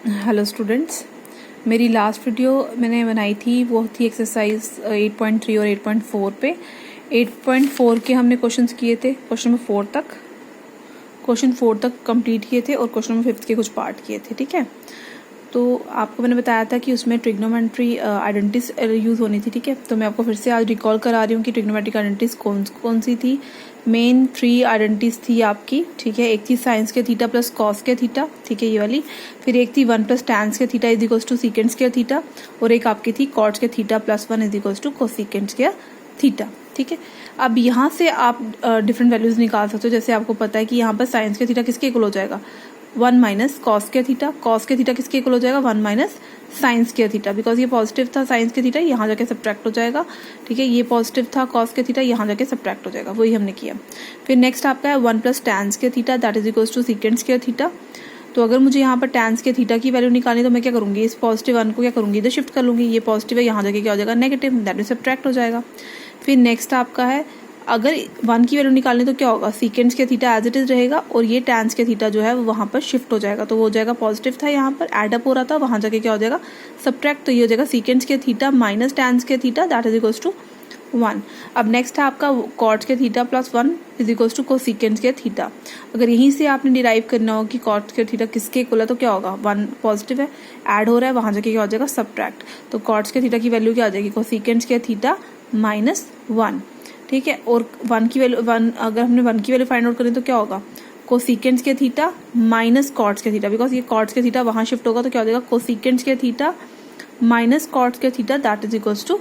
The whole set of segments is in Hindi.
हेलो स्टूडेंट्स, मेरी लास्ट वीडियो मैंने बनाई थी वो थी एक्सरसाइज 8.3 और 8.4 पे। 8.4 के हमने क्वेश्चंस किए थे, क्वेश्चन नंबर 4 तक कंप्लीट किए थे और क्वेश्चन नंबर 5 के कुछ पार्ट किए थे। ठीक है, तो आपको मैंने बताया था कि उसमें ट्रिग्नोमेट्री आइडेंटिटीज यूज़ होनी थी। ठीक है, तो मैं आपको फिर से आज रिकॉल करा रही हूँ कि ट्रिग्नोमेट्रिक आइडेंटिटीज कौन सी थी। मेन 3 आइडेंटिटीज थी आपकी। ठीक है, एक थी साइंस के थीटा प्लस कॉस के थीटा, ठीक है ये वाली। फिर एक थी 1 प्लस टैंस के theta is equals to second के थीटा, और एक आपकी थी कॉट्स के theta plus 1 is equals to cosecant के थीटा। ठीक है, अब यहाँ से आप डिफरेंट वैल्यूज निकाल सकते हो। जैसे आपको पता है कि यहाँ पर साइंस के थीटा किसके इक्वल हो जाएगा, 1 माइनस कॉस के थीटा किसके इक्वल हो जाएगा, 1 माइनस साइंस के थीटा। बिकॉज ये पॉजिटिव था साइंस के थीटा, यहाँ जाके सब्ट्रैक्ट हो जाएगा। ठीक है, ये पॉजिटिव था कॉस के थीटा, यहाँ जाके सब्ट्रैक्ट हो जाएगा, वही हमने किया। फिर नेक्स्ट आपका है 1 प्लस टैंस के theta that is equals to seconds के थीटा। तो अगर मुझे यहाँ पर टैंस के थीटा की वैल्यू निकालनी तो मैं क्या करूँगी, इस पॉजिटिव 1 को क्या करूँगी, इधर शिफ्ट कर लूँगी। ये पॉजिटिव है, यहाँ जाके क्या हो जाएगा, नेगेटिव, दैट इज सब्ट्रैक्ट हो जाएगा। फिर नेक्स्ट आपका है अगर 1 की वैल्यू निकालनी तो क्या होगा, सीकेंड्स के थीटा एज इट इज रहेगा और ये टैंस के थीटा जो है वो वहाँ पर शिफ्ट हो जाएगा। तो वो हो जाएगा पॉजिटिव था, यहाँ पर एड अप हो रहा था, वहाँ जाके क्या हो जाएगा, सब्ट्रैक्ट। तो ये हो जाएगा सीकेंड्स के थीटा माइनस टैंस के theta that is equals to 1। अब नेक्स्ट है आपका कॉट्स के theta plus 1 is equals to cosecant के थीटा। अगर यहीं से आपने डिराइव करना हो कि कॉट्स के थीटा किसके इक्वल है तो क्या होगा, 1 पॉजिटिव है, ऐड हो रहा है, वहाँ जाके क्या हो जाएगा, सब्ट्रैक्ट। तो कॉट्स के थीटा की वैल्यू क्या हो जाएगी, कोसेकेंड के थीटा माइनस 1। ठीक है, और 1 की वैल्यू अगर हमने 1 की वैल्यू फाइंड आउट करें तो क्या होगा, कोसेकेंड्स के थीटा माइनस कॉट्स के थीटा। बिकॉज ये कॉट्स के थीटा वहाँ शिफ्ट होगा तो क्या हो जाएगा, कोसेकेंड्स के थीटा माइनस कॉट्स के theta that is equals to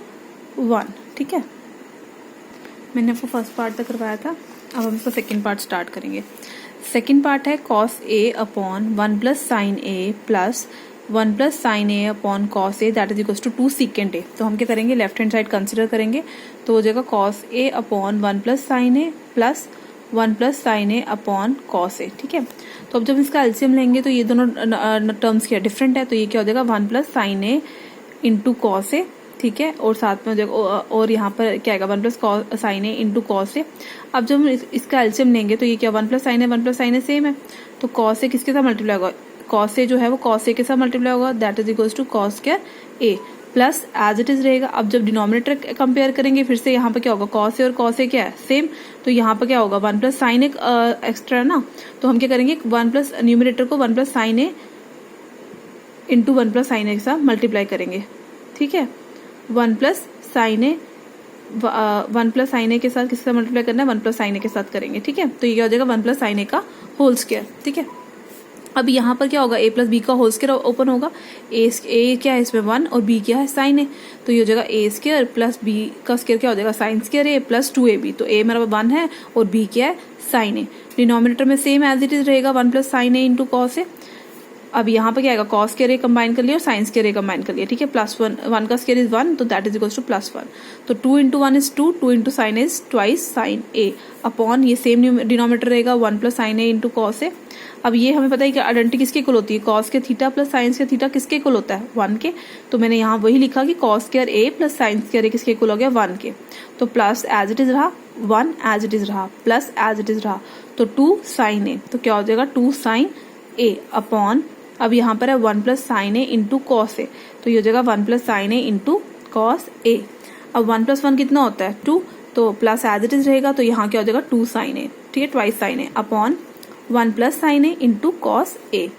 1। ठीक है, मैंने आपको फर्स्ट पार्ट तक करवाया था, अब हम इसका सेकेंड पार्ट स्टार्ट करेंगे। सेकेंड पार्ट है cos A upon 1 plus sine A plus 1 plus sine A upon cos A that is equals to 2 second A. तो हम क्या करेंगे, लेफ्ट हैंड साइड कंसिडर करेंगे, तो हो जाएगा cos A upon 1 plus sine A plus 1 plus sine A upon cos a. ठीक है, तो अब जब इसका एलसीएम लेंगे तो ये दोनों टर्म्स क्या डिफरेंट है, तो ये क्या हो जाएगा 1 plus sine a into cos a. ठीक है, और साथ में और यहाँ पर क्या आएगा, 1 plus sine a into cos ए। अब जब हम इसका एलसीएम लेंगे तो ये क्या 1 प्लस साइन ए सेम है, तो कॉस ए किसके साथ मल्टीप्लाई होगा, कॉस ए जो है वो कॉस ए के साथ मल्टीप्लाई होगा that is equals to cos square A plus as it is रहेगा। अब जब डिनोमिनेटर कंपेयर करेंगे फिर से यहाँ पर क्या होगा, कॉस ए और कॉस ए क्या है सेम, तो यहाँ पर क्या होगा 1 प्लस साइन ए एक्स्ट्रा ना, तो हम क्या करेंगे 1 प्लस न्यूमिनेटर को 1 plus sine a into 1 plus sine ए के साथ मल्टीप्लाई करेंगे। ठीक है, 1 plus sine a 1 plus sine ए के साथ किसके साथ मल्टीप्लाई करना है, 1 प्लस साइन ए के साथ करेंगे। ठीक है, तो ये क्या हो जाएगा 1 प्लस साइन ए का होल स्क्वायर। ठीक है, अब यहाँ पर क्या होगा, a प्लस बी का होल स्क्वायर ओपन होगा, a क्या है इसमें 1 और b क्या है साइन ए, तो ये हो जाएगा a स्क्वायर प्लस b का स्क्वायर क्या हो जाएगा sine square a plus 2ab। तो a मेरा 1 है और b क्या है साइन ए। डिनोमिनेटर में सेम एज इट इज रहेगा 1 plus sine a into cos ए। अब यहाँ पर क्या आएगा, कॉस के रे कंबाइन कर लिया और साइंस के रे कंबाइन कर लिया। ठीक है, प्लस 1 का स्क्वायर इज 1 तो that is equals two plus 1। तो 2 into 1 is 2, 2 into sine is twice sign A upon ये सेम डिनोमिनेटर रहेगा 1 plus sine a into cos ए। अब ये हमें पता है कि आइडेंटिटी किसके इक्वल होती है, कॉस के थीटा प्लस साइंस के थीटा किसके इक्वल होता है, 1 के। तो मैंने यहाँ वही लिखा कि cos square A plus science square a किसके इक्वल हो गया, 1 के। तो प्लस एज इट इज रहा, 1 एज इट इज रहा, प्लस एज इट इज रहा, तो 2 साइन ए, तो क्या हो जाएगा 2 साइन ए अपॉन, अब यहाँ पर है 1 plus sine a into cos A, तो ये हो जाएगा 1 plus sine a into cos ए। अब 1 प्लस 1 कितना होता है 2, तो प्लस एज इट इज रहेगा, तो यहाँ क्या हो जाएगा 2 साइन ए। ठीक है, twice sign A upon 1 plus sine a into cos ए।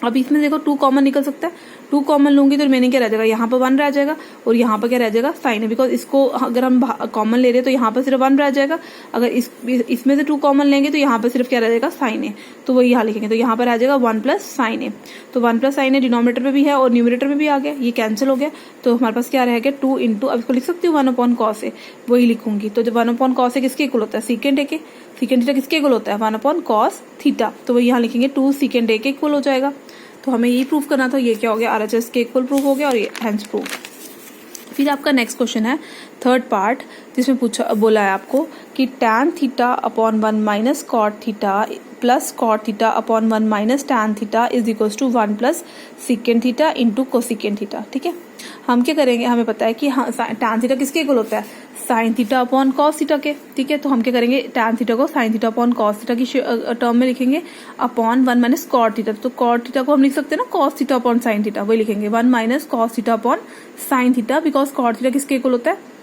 अब इसमें देखो 2 कॉमन निकल सकता है, 2 कॉमन लूंगी तो रिमेनिंग क्या रह जाएगा, यहाँ पर 1 रह जाएगा और यहाँ पर क्या रह जाएगा साइन है। बिकॉज इसको अगर हम कॉमन ले रहे हैं तो यहाँ पर सिर्फ 1 रह जाएगा, अगर इसमें से 2 कॉमन लेंगे तो यहाँ पर सिर्फ क्या रह जाएगा साइन है, तो वही यहाँ लिखेंगे, तो यहाँ पर आ जाएगा 1 प्लस साइन ए। तो 1 प्लस साइन ए डिनोमिनेटर में भी है और न्यूमिनेटर में भी आ गया, ये कैंसिल हो गया, तो हमारे पास क्या रह गया 2 इंटू, अब इसको लिख सकती हूँ 1 अपॉन कॉस ए, वही लिखूंगी। तो जब 1 अपॉन कॉस ए किसके इक्वल होता है, सीकेंड ए के, सीकेंड थीटा किसके इक्वल होता है 1 अपॉन कॉस थीटा, तो वही यहाँ लिखेंगे 2 सीकेंड ए के इक्वल हो जाएगा। तो हमें यही प्रूफ करना था, ये क्या हो गया आरएचएस के इक्वल प्रूफ हो गया और ये हेंस प्रूफ। फिर आपका नेक्स्ट क्वेश्चन है थर्ड पार्ट जिसमें बोला है आपको कि tan theta upon 1 minus cot theta plus cot theta upon 1 minus tan theta is equals to 1 plus secant theta into cosecant theta. ठीक है, हम क्या करेंगे, हमें पता है कि हाँ tan थीटा किसके इक्वल होता है, sine theta upon cos theta के। ठीक है, तो हम क्या करेंगे, tan थीटा को sine theta upon cos theta की टर्म में लिखेंगे अपॉन 1 माइनस कॉट थीटा। तो कॉट थीटा को हम लिख सकते हैं ना cos theta upon sine theta, वही लिखेंगे 1 minus cos theta upon sine theta, because cot theta किसके इक्वल होता है,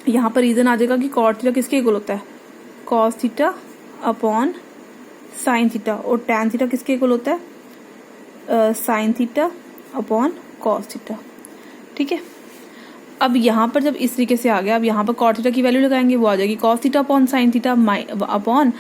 यहाँ पर रीजन आ जाएगा कि कॉट थीटा किसके इक्वल होता है, cos theta upon sine theta, और tan थीटा किसके इक्वल होता है, sine theta upon cos theta. ठीक है, अब यहाँ पर जब इस तरीके से आ गया, अब यहाँ पर कॉट थीटा की वैल्यू लगाएंगे, वो आ जाएगी cos theta upon sine theta upon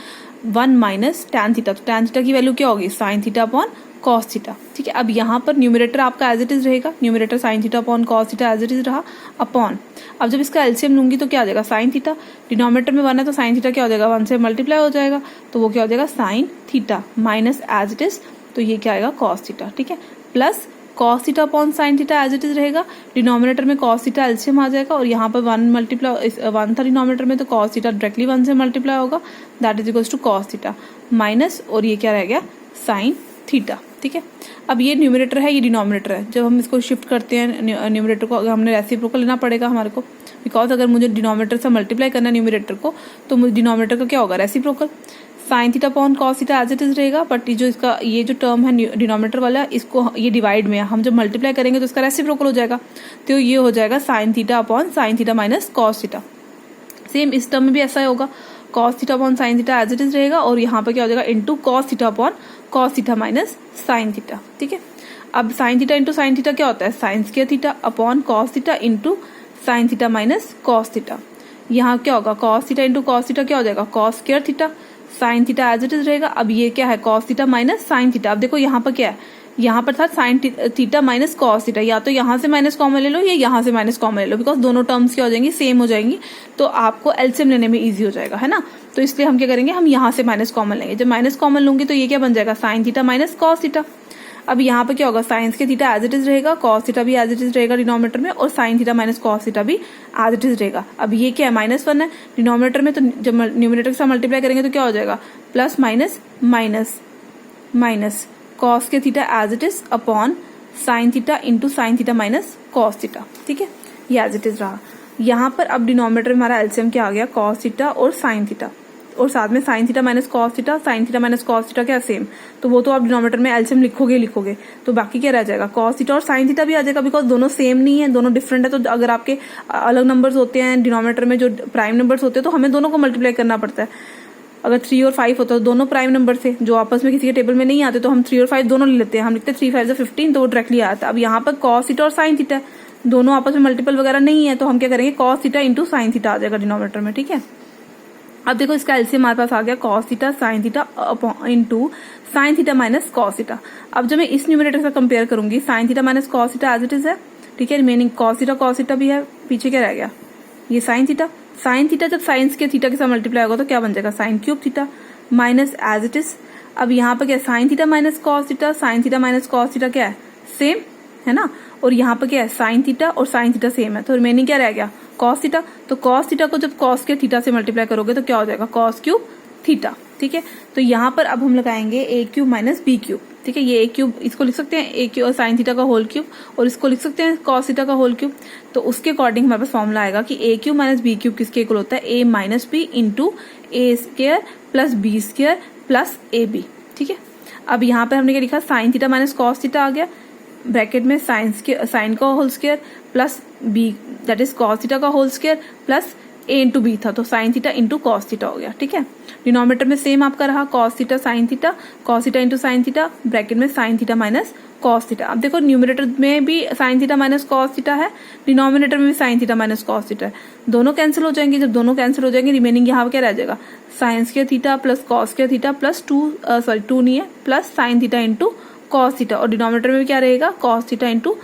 1 minus tan theta. तो tan थीटा की वैल्यू क्या होगी, sine theta upon cos theta. ठीक है, अब यहाँ पर न्यूमरेटर आपका एज इट इज रहेगा, numerator sine theta upon cos theta as it is रहा अपॉन, अब जब इसका एलसीएम लूंगी तो क्या आ जाएगा, साइन थीटा, डिनोमिनेटर में 1 है तो साइन थीटा क्या हो जाएगा, 1 से मल्टीप्लाई हो जाएगा, तो वो क्या हो जाएगा sine theta minus as it is, तो ये क्या आएगा कॉस थीटा। ठीक है, plus cos theta upon sine theta as it is रहेगा, डिनोमिनेटर में कॉस थीटा एलसीएम आ जाएगा, और यहाँ पर 1 मल्टीप्लाई 1 था डिनोमिनेटर में, तो कॉस थीटा डायरेक्टली 1 से मल्टीप्लाई होगा, that is equals to cos theta minus, और ये क्या रह गया साइन थीटा। ठीक है, अब ये न्यूमरेटर है, ये डिनोमिनेटर है, जब हम इसको शिफ्ट करते हैं न्यूमरेटर को, अगर हमने रेसिप्रोकल लेना पड़ेगा हमारे को, बिकॉज अगर मुझे डिनोमिनेटर से मल्टीप्लाई करना है न्यूमरेटर को, तो मुझे डिनोमिनेटर का क्या होगा reciprocal, sine theta upon cos theta as it is रहेगा, बट जो इसका ये जो टर्म है डिनोमिनेटर वाला, इसको ये डिवाइड में हम जब मल्टीप्लाई करेंगे तो इसका रेसिप्रोकल हो जाएगा, तो ये हो जाएगा sine theta upon sine theta minus cos theta. Same इस टर्म में भी ऐसा होगा, cos theta upon sine theta as it is रहेगा, और यहाँ पर क्या हो जाएगा into cos theta upon cos theta minus sine theta. ठीक है, अब sine theta into sine theta क्या होता है, sine square theta upon cos theta into sine theta minus cos theta. यहाँ क्या होगा, cos theta into cos theta क्या हो जाएगा, cos square theta, sine theta as it is रहेगा। अब ये क्या है, cos theta minus sine theta. अब देखो यहाँ पर क्या है, यहाँ पर था sine theta minus cos theta, या तो यहाँ से माइनस कॉमन ले लो या यहाँ से माइनस कॉमन ले लो, बिकॉज दोनों टर्म्स क्या हो जाएंगी, सेम हो जाएंगी, तो आपको एलसीएम लेने में इजी हो जाएगा, है ना। तो इसलिए हम क्या करेंगे, हम यहाँ से माइनस कॉमन लेंगे, जब माइनस कॉमन लूंगी तो ये क्या बन जाएगा, sine theta minus cos theta. अब यहाँ पे क्या होगा, साइंस के थीटा एज इट इज रहेगा, कॉस थीटा भी एज इट इज रहेगा डिनोमिनेटर में, और sine theta minus cos theta भी एज इट इज रहेगा। अब ये क्या है, -1 है डिनोमिनेटर में, तो जब न्यूमरेटर के साथ मल्टीप्लाई करेंगे तो क्या हो जाएगा, plus minus minus minus cos के theta as it is upon sine theta into sine theta minus cos theta. ठीक है, ये एज इट इज रहा। यहाँ पर अब डिनोमिनेटर में हमारा एलसीएम क्या आ गया, कॉस थीटा और साइन थीटा, और साथ में sine theta minus cos theta, sine theta minus cos theta क्या सेम, तो वो तो आप डिनोमिनेटर में एलसीएम लिखोगे, तो बाकी क्या रह जाएगा, कॉस थीटा और साइन थीटा भी आ जाएगा, बिकॉज दोनों सेम नहीं है, दोनों डिफरेंट है। तो अगर आपके अलग नंबर्स होते हैं डिनोमिनेटर में, जो प्राइम नंबर्स होते हैं, तो हमें दोनों को मल्टीप्लाई करना पड़ता है। अगर 3 और 5 होता है तो दोनों प्राइम नंबर थे, जो आपस में किसी के टेबल में नहीं आते, तो हम 3 और 5 दोनों ले लेते हैं, हम लिखते 3 5 15, तो वो डायरेक्टली आता है। अब यहाँ पर कॉस थीटा और साइन थीटा दोनों आपस में मल्टीपल वगैरह नहीं है, तो हम क्या करेंगे, cos theta into sine theta आ जाएगा डिनोमिनेटर में। ठीक है, अब देखो इसका एलसीएम हमारे पास आ गया, cos theta sine theta into sine theta minus cos theta. अब जब मैं इस न्यूमरेटर से कंपेयर करूंगी, sine theta minus cos theta as it is है, ठीक है, रिमेनिंग कॉस थीटा भी है, पीछे क्या रह गया, ये साइन थीटा। साइन थीटा जब साइंस के थीटा के साथ मल्टीप्लाई होगा तो क्या बन जाएगा, sine cube theta minus as it is. अब यहाँ पर क्या है, sine theta minus cos theta, sine theta minus cos theta क्या है, सेम है ना, और यहाँ पर क्या है, साइन थीटा और साइन थीटा सेम है, तो रिमेनिंग क्या रह गया, कॉस थीटा। तो कॉस थीटा को जब कॉस के थीटा से मल्टीप्लाई करोगे तो क्या हो जाएगा, कॉस क्यूब थीटा। ठीक है, तो यहाँ पर अब हम लगाएंगे a cube minus b cube. ठीक है, ये ए क्यूब इसको लिख सकते हैं ए क्यूब और साइन थीटा का होल क्यूब, और इसको लिख सकते हैं कॉस थीटा का होल क्यूब। तो उसके अकॉर्डिंग हमारे पास फॉर्मूला आएगा कि a cube minus b cube किसके इक्वल होता है, a minus B into a square plus b square plus a b. ठीक है, अब यहाँ पर हमने क्या लिखा, sine theta minus cos theta आ गया, ब्रैकेट में साइन का whole square plus b that is cos theta का whole square plus a into b था, तो sine theta into cos theta हो गया। ठीक है, डिनोमिनेटर में सेम आपका रहा, cos theta sine theta, cos theta into sine theta, bracket में sine theta minus cos theta. अब देखो न्यूमरेटर में भी sine theta minus cos theta है, डिनोमिनेटर में भी sine theta minus cos theta है, दोनों कैंसिल हो जाएंगे। जब दोनों कैंसिल हो जाएंगे, रिमेनिंग यहाँ क्या रह जाएगा, sine square theta plus cos square theta plus two नहीं है, plus sine theta into cos theta, और डिनोमिनेटर में भी क्या रहेगा, cos theta into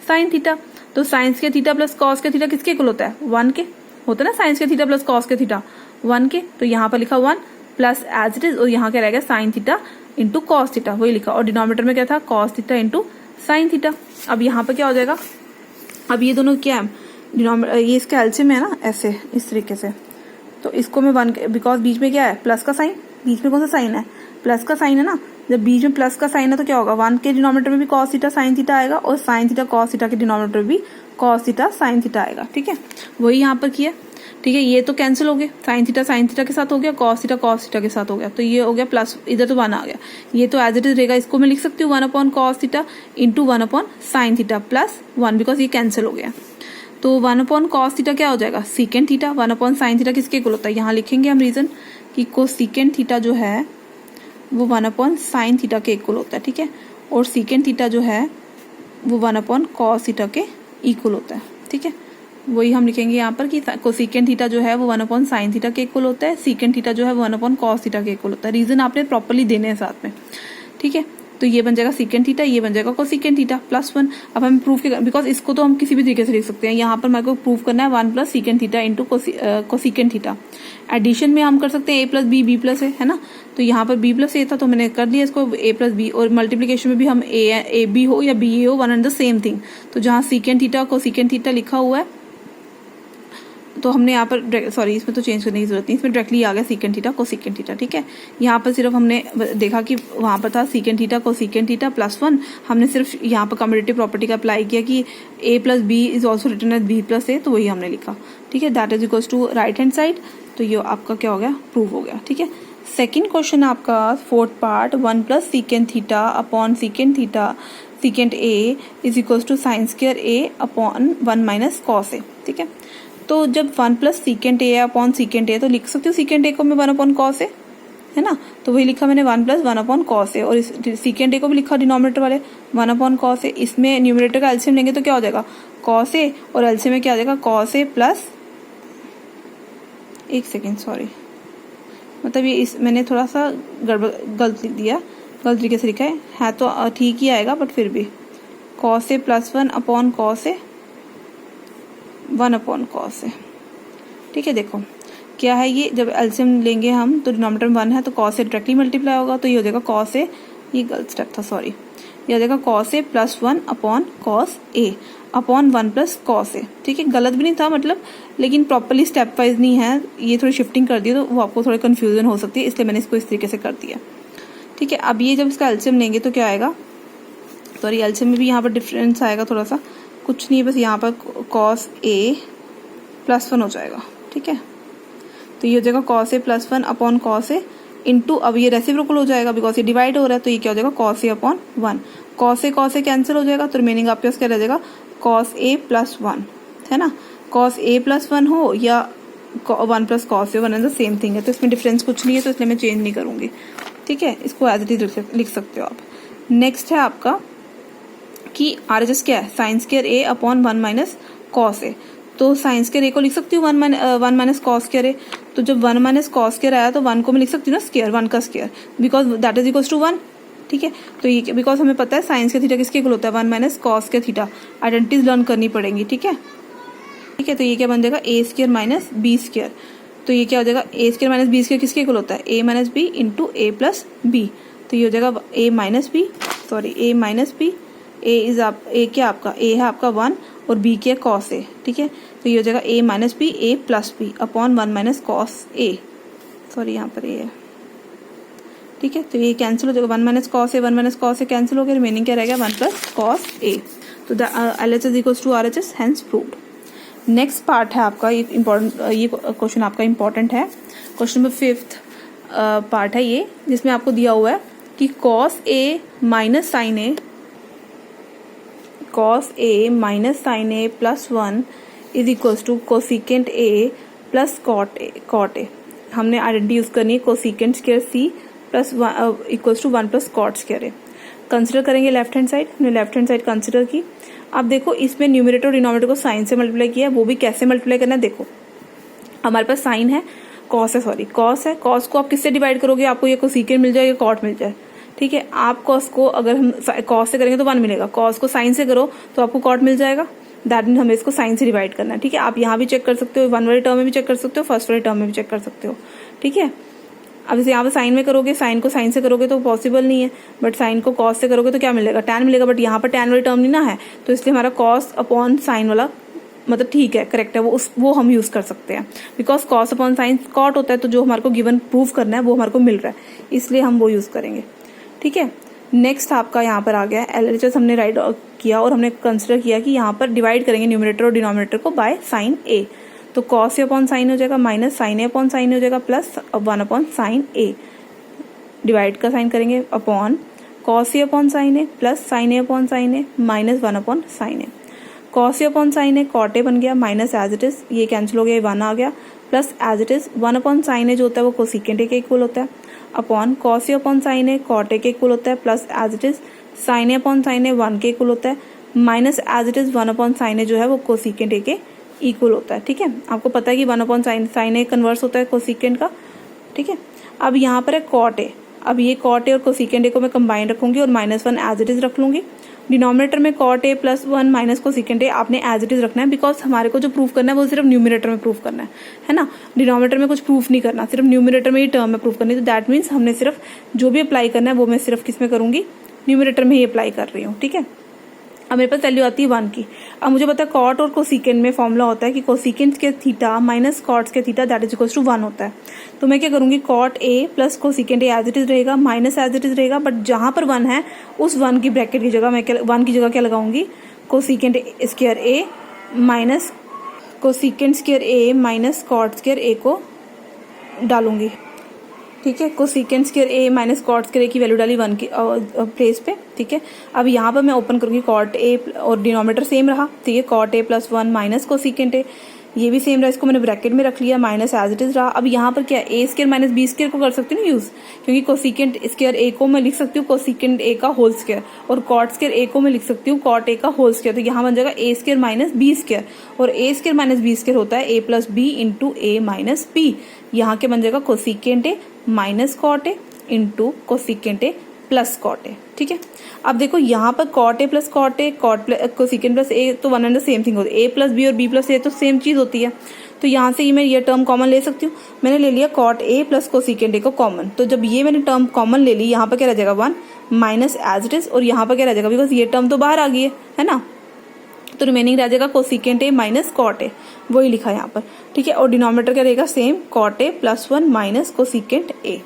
sine theta. तो sine square theta plus cos square theta किसके इक्वल होता है, 1 के होता है ना, sine square theta plus cos square theta 1 के, तो यहाँ पर लिखा 1 प्लस एज इट इज, और यहाँ क्या रहेगा, sign theta into cos theta वही लिखा, और डिनोमिनेटर में क्या था, cos theta into sine theta. अब यहाँ पर क्या हो जाएगा, अब ये दोनों क्या है, ये इसका एलसीएम है ना, ऐसे इस तरीके से, तो इसको मैं 1, बिकॉज बीच में क्या है, प्लस का साइन, बीच में कौन सा साइन है, प्लस का साइन है ना, जब बीच में प्लस का साइन है तो क्या होगा, 1 के डिनोमिनेटर में भी कॉस थीटा साइन थीटा आएगा और साइन थीटा कॉस थीटा के डिनोमिनेटर में भी कॉस थीटा साइन थीटा आएगा। ठीक है, वही यहाँ पर किया। ठीक है, ये तो कैंसिल हो गया, साइन थीटा के साथ हो गया, कॉस थीटा के साथ हो गया, तो ये हो गया प्लस, इधर तो 1 आ गया, ये तो एज इट इज रहेगा, इसको मैं लिख सकती हूँ 1 upon cos theta into 1 upon sine theta plus 1, because ये कैंसिल हो गया। तो 1 अपॉन कॉस थीटा क्या हो जाएगा, secant theta, 1 upon sine theta किसके इक्वल होता है, यहाँ लिखेंगे हम रीजन कि कोसीकेंड थीटा जो है वो 1 अपॉन साइन थीटा के इक्वल होता है। ठीक है, और सीकेंड थीटा जो है वो 1 अपॉन कॉस थीटा के इक्वल होता है। ठीक है, वही हम लिखेंगे यहाँ पर कि कोसीकेंड थीटा जो है वो 1 अपॉन साइन थीटा के इक्वल होता है, सीकेंड थीटा जो है 1 अपॉन कॉस थीटा के इक्वल होता है। रीजन आपने प्रॉपर्ली देने हैं साथ में। ठीक है, तो ये बन जाएगा सीकेंड थीटा, ये बन जाएगा कोसीकेंड थीटा प्लस 1। अब हम प्रूफ के, बिकॉज इसको तो हम किसी भी तरीके से लिख सकते हैं, यहाँ पर मेरे को प्रूफ करना है 1 plus secant theta into cosecant theta. Addition में हम कर सकते हैं a प्लस बी प्लस है ना, तो यहाँ पर b प्लस ए था तो मैंने कर दिया इसको a प्लस बी, और मल्टीप्लीकेशन में भी हम ए बी हो या बी ए हो, 1 एंड द सेम थिंग। तो जहाँ सीकेंड थीटा कोसीकेंड थीटा लिखा हुआ है तो हमने यहाँ पर, सॉरी इसमें तो चेंज करने की जरूरत नहीं, इसमें डायरेक्टली आ गया सीकेंड थीटा कोसीकेंड थीटा। ठीक है, यहाँ पर सिर्फ हमने देखा कि वहाँ पर था सीकेंड थीटा कोसीकेंड थीटा प्लस 1, हमने सिर्फ यहाँ पर कम्यूटेटिव प्रॉपर्टी का अप्लाई किया कि a plus b is also written as b plus a, तो वही हमने लिखा। ठीक है, that is equals to right hand side, तो ये आपका क्या हो गया, प्रूव हो गया। ठीक है, सेकेंड क्वेश्चन आपका 4th part, 1 plus secant theta upon secant theta secant a is equals to sine square a upon 1 minus cos a. ठीक है, तो जब 1 प्लस सीकेंड ए अपॉन सीकेंड ए, तो लिख सकती हूँ सीकेंड ए को मैं 1 अपॉन कॉस ए, है ना, तो वही लिखा मैंने 1 प्लस 1 अपॉन कॉस ए, और इस सीकेंड ए को भी लिखा डिनोमिनेटर वाले 1 अपॉन कॉस ए। इसमें न्यूमरेटर का एलसीएम लेंगे तो क्या हो जाएगा, कॉस ए, और एलसीएम में क्या आ जाएगा, कॉस ए प्लस, एक सेकेंड सॉरी, मतलब ये इस मैंने थोड़ा सा गलत लिख दिया, गलत तरीके से लिखा है तो ठीक ही आएगा, बट फिर भी cos A plus 1 upon cos A 1 upon cos a. ठीक है, देखो क्या है ये, जब एलसीएम लेंगे हम तो डिनोमिनेटर में 1 है तो कॉस ए डायरेक्टली मल्टीप्लाई होगा, तो ये हो जाएगा कॉस ए, ये गलत स्टेप था सॉरी, ये हो जाएगा cos A plus 1 upon cos A upon 1 plus cos a. ठीक है, गलत भी नहीं था मतलब, लेकिन प्रॉपरली स्टेप वाइज नहीं है, ये थोड़ी शिफ्टिंग कर दी तो वो आपको थोड़ी कन्फ्यूजन हो सकती है, इसलिए मैंने इसको इस तरीके से कर दिया। ठीक है, अब ये जब इसका एलसीएम लेंगे तो क्या आएगा, सॉरी एलसीएम में भी यहाँ पर डिफरेंस आएगा थोड़ा सा, कुछ नहीं बस यहाँ पर कॉस ए प्लस 1 हो जाएगा। ठीक है, तो ये हो जाएगा cos A plus 1 upon cos A into, अब ये रेसिप्रोकल हो जाएगा बिकॉज ये डिवाइड हो रहा है, तो ये क्या हो जाएगा cos A upon 1, cos A cancel हो जाएगा, तो रिमेनिंग आपके पास क्या रह जाएगा कॉस ए प्लस 1, है ना, कॉस ए प्लस 1 हो या 1 plus cos A, 1 and the same thing है, तो इसमें डिफरेंस कुछ नहीं है, तो इसलिए मैं चेंज नहीं करूंगी। ठीक है, इसको एज इट इज लिख सकते हो आप। नेक्स्ट है आपका कि RHS क्या है, sine square a upon 1 minus cos A, तो साइन स्क्वायर ए को लिख सकती हूँ 1 माइनस कॉस स्क्वायर ए, तो जब 1 माइनस कॉस स्क्वायर आया तो 1 को मैं लिख सकती हूँ ना स्क्वायर, 1 का square, because that is equals to 1। ठीक है, तो ये बिकॉज हमें पता है साइन स्क्वायर थीटा किसके इक्वल होता है, 1 minus cos square theta, identities learn करनी पड़ेंगी। ठीक है, ठीक है, तो ये क्या बन जाएगा a square minus B square, तो ये क्या हो जाएगा a square minus B square किसके इक्वल होता है, a minus B into A plus B, तो ये हो जाएगा a minus B, sorry A minus b, ए क्या आपका, ए है आपका 1 और बी क्या कॉस ए। ठीक है, तो ये हो जाएगा a minus b a plus b upon 1 minus cos a, sorry यहाँ पर ए है। ठीक है, तो ये कैंसिल हो जाएगा, 1 माइनस कॉस ए कैंसिल हो गया, रिमेनिंग क्या रहेगा 1 प्लस कॉस ए, तो the LHS is equals to RHS, hence proved. Next part है आपका, ये क्वेश्चन आपका इंपॉर्टेंट है, क्वेश्चन नंबर 5th पार्ट है ये, जिसमें आपको दिया हुआ है कि cos A minus sine A plus 1 is equals to cosecant A plus cot A. हमने आइडेंटिटी यूज करनी है, cosecant square C plus equals to 1 plus cot square A. Consider करेंगे लेफ्ट हैंड साइड, हमने लेफ्ट हैंड साइड कंसिडर की। अब देखो इसमें न्यूमरेटर और डिनोमिनेटर को साइन से मल्टीप्लाई किया है, वो भी कैसे मल्टीप्लाई करना है, देखो हमारे पास साइन है, कॉस है, कॉस को आप किससे डिवाइड करोगे, आपको ये कोसिकेंट मिल जाए या कॉट मिल जाए। ठीक है, आप कॉस को अगर हम कॉस से करेंगे तो 1 मिलेगा, कॉस को साइन से करो तो आपको कॉट मिल जाएगा, दैट मीन हमें इसको साइन से डिवाइड करना है। ठीक है, आप यहाँ भी चेक कर सकते हो, 1 वाले टर्म में भी चेक कर सकते हो, फर्स्ट वाले टर्म में भी चेक कर सकते हो। ठीक है, अब जैसे यहाँ पे साइन में करोगे, साइन को साइन से करोगे तो पॉसिबल नहीं है, बट साइन को कॉस से करोगे तो क्या मिलेगा, टैन मिलेगा, बट यहाँ पर टैन वाली टर्म नहीं ना है, तो इसलिए हमारा कॉस अपॉन साइन वाला मतलब ठीक है, करेक्ट है, वो हम यूज कर सकते हैं, because cos upon sine cot होता है, तो जो हमारे को गिवन प्रूव करना है वो हमारे को मिल रहा है, इसलिए हम वो यूज करेंगे। ठीक है, नेक्स्ट आपका यहाँ पर आ गया LHS हमने राइट किया और हमने कंसिडर किया कि यहाँ पर डिवाइड करेंगे न्यूमरेटर और डिनोमिनेटर को बाय साइन ए, तो कॉस ए अपॉन साइन हो जाएगा माइनस साइन ए अपॉन साइन हो जाएगा plus 1 upon sine a, divide का साइन करेंगे upon cos A upon sine A plus sine A upon sine a minus 1 upon sine a, cos A upon sine a cot a बन गया माइनस एज इट इज, ये कैंसिल हो गया, 1 आ गया, plus as it is 1 upon sine a जो होता है वो कोसिकेंट ए के इक्वल होता है, upon cos A upon sine a cot a के इक्वल होता है, plus as it is sine A upon sine a 1 के इक्वल होता है, minus as it is 1 upon sine a जो है वो कोसिकेंट ए के इक्वल होता है। ठीक है, आपको पता है कि 1 अपॉन साइन ए कन्वर्स होता है कोसिकेंट का। ठीक है, अब यहाँ पर है कॉट ए, अब ये कॉट ए और कोसिकेंट ए को मैं कंबाइन रखूंगी और -1 एज इट इज रख लूंगी। डिनोमिनेटर में cot A plus 1 minus cosecant A आपने एज इट इज रखना है, बिकॉज हमारे को जो प्रूफ करना है वो सिर्फ न्यूमिनेटर में प्रूफ करना है ना, डिनोमिनेटर में कुछ प्रूफ नहीं करना, सिर्फ न्यूमिनेटर में ही टर्म में प्रूफ करनी है। तो दैट मीन्स हमने सिर्फ जो भी अप्लाई करना है वो मैं सिर्फ किस में करूंगी, न्यूमिनेटर में ही अप्लाई कर रही हूँ। ठीक है, अब मेरे पास वैल्यू आती है 1 की। अब मुझे पता है कॉट और कोसिकेंट में फॉर्मूला होता है कि कोसिकेंट के थीटा माइनस कॉट्स के theta that is equal to 1 होता है। तो मैं क्या करूंगी, cot A plus cosecant A as it is रहेगा, माइनस एज इट इज रहेगा, बट जहां पर 1 है उस 1 की ब्रैकेट की जगह मैं 1 की जगह क्या लगाऊंगी, cosecant square A minus cosecant square A minus cot square a को डालूंगी। ठीक है, कोसिकेंट स्क्वायर ए माइनस कॉट स्क्वायर ए की वैल्यू डाली 1 की प्लेस पे। ठीक है, अब यहाँ पर मैं ओपन करूंगी कॉट ए और डिनोमिनेटर सेम रहा। ठीक है, cot A plus 1 minus cosecant A, ये भी सेम रहा, इसको मैंने ब्रैकेट में रख लिया, माइनस एज इट इज रहा। अब यहाँ पर क्या ए स्क्वायर माइनस बी स्क्वायर को कर सकती हूँ यूज, क्योंकि कोसिकेंट स्क्वायर ए को मैं लिख सकती हूँ कोसिकेंट ए का होल स्क्वायर और कॉट स्क्वायर ए को मैं लिख सकती हूँ कॉट ए का होल स्क्वायर। तो यहाँ बन जाएगा a square minus B square, और a square minus B square होता है a plus b into a minus b. यहाँ के बन जाएगा cosecant A minus cot a into cosecant A plus cot a. ठीक है, अब देखो यहाँ पर cot A plus cot a cosecant plus a तो 1 एंड द सेम थिंग होती है, ए प्लस बी और बी प्लस ए तो सेम चीज होती है। तो यहाँ से मैं ये टर्म कॉमन ले सकती हूँ, मैंने ले लिया cot A plus cosecant A को कॉमन। तो जब ये मैंने टर्म कॉमन ले ली, यहाँ पर क्या रह जाएगा 1 माइनस एज इट इज, और यहाँ पर क्या रह जाएगा, बिकॉज ये टर्म तो बाहर आ गई है ना, तो रिमेनिंग रह जाएगा cosecant A minus cot A, वही लिखा है यहाँ पर। ठीक है, और डिनोमिनेटर क्या रहेगा same, cot A plus 1 minus cosecant A.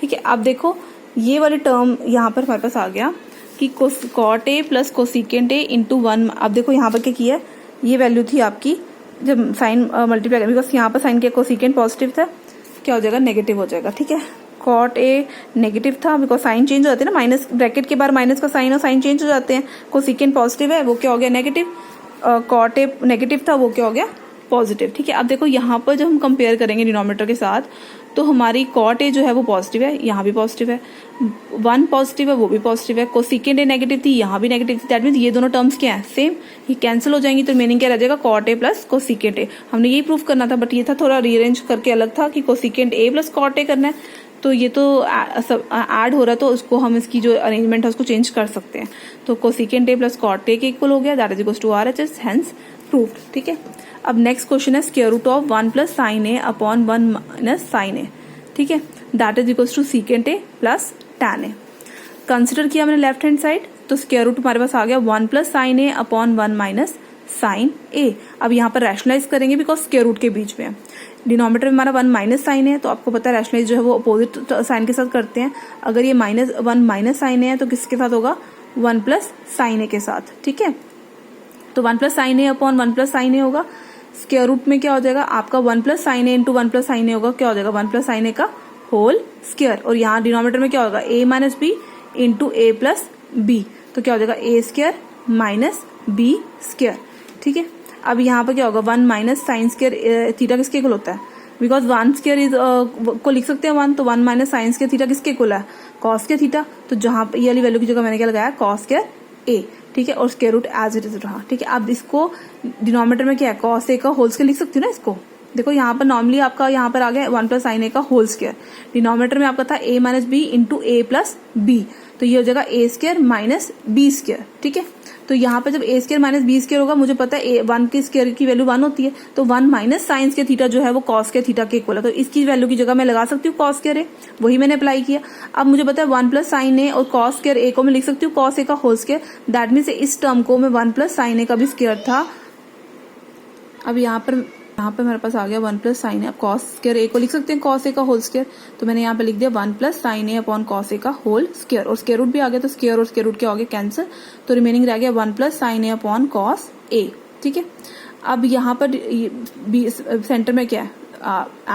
ठीक है, अब देखो ये वाली टर्म यहाँ पर हमारे पास आ गया कि cot A plus cosecant A into 1। अब देखो यहाँ पर क्या किया, ये वैल्यू थी आपकी जब साइन मल्टीप्लाई, बिकॉज यहाँ पर साइन के कोसिकेंट पॉजिटिव था, क्या हो जाएगा, नेगेटिव हो जाएगा। ठीक है, कॉट ए नेगेटिव था बिकॉज साइन चेंज हो जाते हैं ना, माइनस ब्रैकेट के बाद माइनस का साइन और साइन चेंज हो जाते हैं, कोसिकेंट पॉजिटिव है वो क्या हो गया नेगेटिव, कॉट ए नेगेटिव था वो क्या हो गया पॉजिटिव। ठीक है, अब देखो यहाँ पर जब हम कंपेयर करेंगे डिनोमिनेटर के साथ, तो हमारी कॉट ए जो है वो पॉजिटिव है, यहाँ भी पॉजिटिव है, 1 पॉजिटिव है वो भी पॉजिटिव है, कोसिकेंट ए नेगेटिव थी यहाँ भी नेगेटिव थी, दैट मीन्स ये दोनों टर्म्स क्या है सेम, ये कैंसिल हो जाएंगी, तो मीनिंग क्या रह जाएगा, cot A plus cosecant A. हमने यही प्रूफ करना था, बट ये था थोड़ा रीअरेंज करके अलग था कि cosecant A plus cot A करना है, तो ये तो ऐड हो रहा है, तो उसको हम इसकी जो अरेंजमेंट है उसको चेंज कर सकते हैं। तो cosecant A plus cot a के इक्वल हो गया, that is equals to RHS, hence proved. ठीक है, अब नेक्स्ट क्वेश्चन है square root of 1 plus sine A upon 1 minus sine a. ठीक है, that is equals to secant a plus tan a. Consider किया मैंने लेफ्ट हैंड साइड, तो स्क्वायर रूट हमारे पास आ गया 1 प्लस साइन ए अपॉन 1 माइनस साइन ए। अब यहाँ पर रैशनलाइज करेंगे बिकॉज स्क्वायर रूट के बीच में है, डिनोमिनेटर में हमारा 1 माइनस साइन है, तो आपको पता है रैशनलाइज जो है वो अपोजिट साइन के साथ करते हैं। अगर ये -1 माइनस साइन है तो किसके साथ होगा, 1 प्लस साइन ए के साथ। ठीक है, तो 1 प्लस साइन ए अपॉन 1 प्लस साइन ए होगा, स्क्वायर रूट में क्या हो जाएगा आपका 1 plus sine a into 1 plus sine ए होगा, क्या हो जाएगा 1 प्लस साइन ए का होल स्क्वायर, और यहाँ डिनोमिनेटर में क्या होगा a minus B into A plus B, तो क्या हो जाएगा a square minus B square. ठीक है, अब यहाँ पर क्या होगा 1 माइनस साइन स्क्वायर थीटा किसके इक्वल होता है, बिकॉज 1 स्क्वायर इज को लिख सकते हैं 1, तो 1 माइनस साइन स्क्वायर थीटा किसके इक्वल है, कॉस स्क्वायर थीटा, तो जहाँ ये वाली वैल्यू की जगह मैंने क्या लगाया कॉस स्क्वायर ए। ठीक है, और square root as it is रहा। ठीक है, अब इसको डिनोमिनेटर में क्या है कॉस ए का होल स्क्वायर लिख सकती हूँ ना इसको, देखो यहाँ पर नॉर्मली आपका यहाँ पर आ गया 1 प्लस साइन ए का होल स्क्वायर, डिनोमिनेटर में आपका था a minus B into A plus B, तो ये हो जाएगा a square minus B square. ठीक है, तो यहाँ पर जब a square minus B square होगा, मुझे पता है 1 की स्क्वायर की वैल्यू 1 होती है, तो 1 माइनस साइन स्क्वायर थीटा जो है वो कॉस स्क्वायर थीटा के इक्वल है, तो इसकी वैल्यू की जगह मैं लगा सकती हूँ कॉस स्क्वायर ए, वही मैंने अप्लाई किया। अब मुझे पता है 1 प्लस साइन ए और कॉस स्क्वायर ए को मैं लिख सकती हूँ कॉस ए का होल स्क्वायर, दैट मीन्स इस टर्म को मैं 1 प्लस साइन ए का भी स्क्वायर था अब यहाँ पर हमारे पास आ गया 1 plus sine a cos square a को लिख सकते हैं कॉस ए का होल स्क्वायर, तो मैंने यहाँ पे लिख दिया 1 प्लस साइन ए अपॉन कॉस ए का होल स्क्वायर, और स्क्वायर रूट भी आ गया तो स्क्वायर और स्क्वायर रूट के आगे कैंसिल, तो रिमेनिंग रह गया 1 plus sine A upon cos a. ठीक है, अब यहाँ पर सेंटर में क्या है,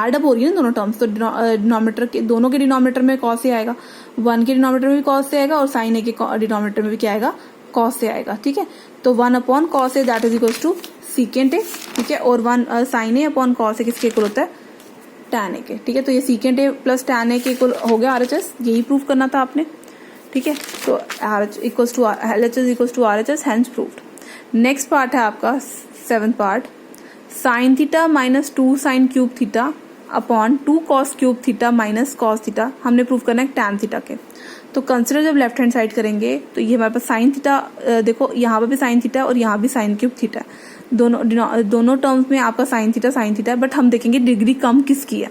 एड अप हो रही है ना दोनों टर्म्स, तो डिनोमिनेटर के दोनों के डिनोमिनेटर में कॉस ए आएगा, 1 के डिनोमिनेटर में भी कॉस ए आएगा और साइन ए के डिनोमिनेटर में भी क्या आएगा, कॉस से आएगा। ठीक है, तो 1 upon cos A that is equal to secant A. ठीक है, और 1 sine A upon cos A किसके इक्वल होता है, टैन ए के। ठीक है, तो ये सीकेंट ए प्लस टैन ए के इक्वल हो गया आरएचएस, यही प्रूव करना था आपने। ठीक है, तो RH equals to LHS equals to RHS, hence proved. Next part है आपका 7th part, sine theta minus 2 sine cube theta upon 2 cos cube theta minus cos theta, हमने प्रूव करना है टैन थीटा के। तो कंसिडर जब लेफ्ट हैंड साइड करेंगे तो ये हमारे पास साइन थीटा, देखो यहाँ पर भी साइन थीटा और यहाँ भी साइन क्यूब थीटा, दोनों टर्म्स में आपका साइन थीटा है, बट हम देखेंगे डिग्री कम किसकी है।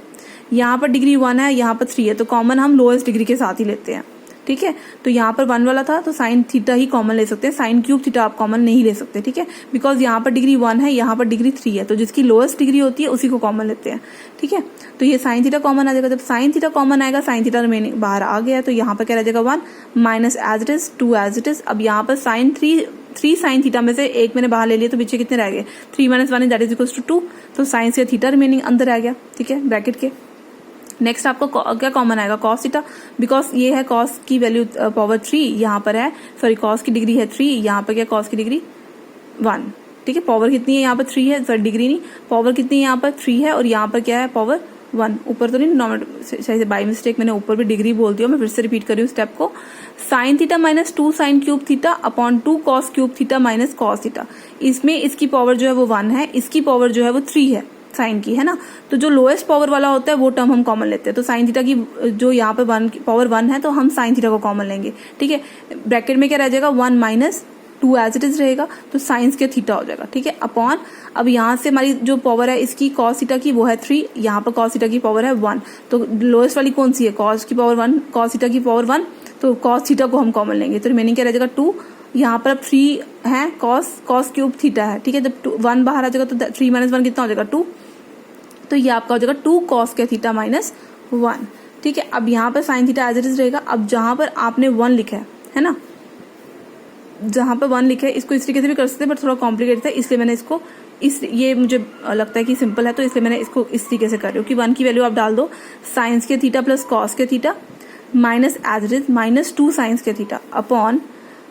यहाँ पर डिग्री 1 है, यहाँ पर 3 है, तो कॉमन हम लोएस्ट डिग्री के साथ ही लेते हैं। ठीक है, तो यहाँ पर 1 वाला था तो साइन थीटा ही कॉमन ले सकते हैं, साइन क्यूब थीटा आप कॉमन नहीं ले सकते। ठीक है, बिकॉज यहाँ पर डिग्री 1 है, यहाँ पर डिग्री 3 है, तो जिसकी लोएस्ट डिग्री होती है उसी को कॉमन लेते हैं। ठीक है, तो ये साइन थीटा कॉमन आ जाएगा, जब साइन थीटा कॉमन आएगा साइन थीटा रिमेनिंग बाहर आ गया, तो यहाँ पर क्या रह जाएगा 1 minus as it is 2 as it is. अब यहाँ पर साइन 3 साइन थीटा में से एक मैंने बाहर ले लिया, तो पीछे कितने रह गए, 3 minus 1 that is equal to 2, तो साइन से थीटा रिमेनिंग अंदर आ गया। ठीक है, ब्रैकेट के। नेक्स्ट आपको क्या कॉमन आएगा, कॉस थीटा, बिकॉज ये है कॉस की वैल्यू पावर 3 यहाँ पर है, सॉरी कॉस की डिग्री है 3, यहाँ पर क्या कॉस की डिग्री 1। ठीक है, पावर कितनी है यहाँ पर 3 है, सॉरी डिग्री नहीं, पावर कितनी है यहाँ पर 3 है, और यहाँ पर क्या है पावर 1, ऊपर तो नहीं डिनोमिनेटर से बाई मिस्टेक मैंने ऊपर भी डिग्री बोल दिया, मैं फिर से रिपीट कर रही हूँ स्टेप को। Sine theta minus 2 sine cube theta upon 2 cos cube theta minus cos theta, इसमें इसकी पावर जो है वो 1 है, इसकी पावर जो है वो 3 है साइन की, है ना, तो जो लोएस्ट पावर वाला होता है वो टर्म हम कॉमन लेते हैं, तो साइन थीटा की जो यहाँ पे 1 पावर 1 है तो हम साइन थीटा को कॉमन लेंगे। ठीक है, ब्रैकेट में क्या रह जाएगा 1 माइनस 2 एज इट इज रहेगा, तो साइंस के थीटा हो जाएगा। ठीक है, अपॉन अब यहाँ से हमारी जो पावर है इसकी कॉस थीटा की वो है 3, यहाँ पर कॉस थीटा की पावर है 1, तो लोएस्ट वाली कौन सी है, कॉस की पावर 1, कॉस थीटा की पावर 1, तो कॉस थीटा को हम कॉमन लेंगे, तो रिमेनिंग क्या रह जाएगा 2, यहाँ पर अब 3 है, कॉस क्यूब थीटा है। ठीक है, जब 1 बाहर आ जाएगा तो 3 माइनस 1 कितना हो जाएगा 2, तो ये आपका हो जाएगा 2 कॉस के थीटा माइनस 1। ठीक है, अब यहाँ पर sine theta as it is रहेगा। अब जहां पर आपने 1 लिखा है ना, जहां पर 1 लिखा है इसको इस तरीके से भी कर सकते हैं, बट थोड़ा कॉम्प्लिकेटेड है, इसलिए मैंने इसको ये मुझे लगता है कि सिंपल है, तो इसलिए मैंने इसको इस तरीके से कर रही हूँ कि 1 की वैल्यू आप डाल दो साइंस के थीटा प्लस कॉस के theta minus as it is minus 2 sines के theta upon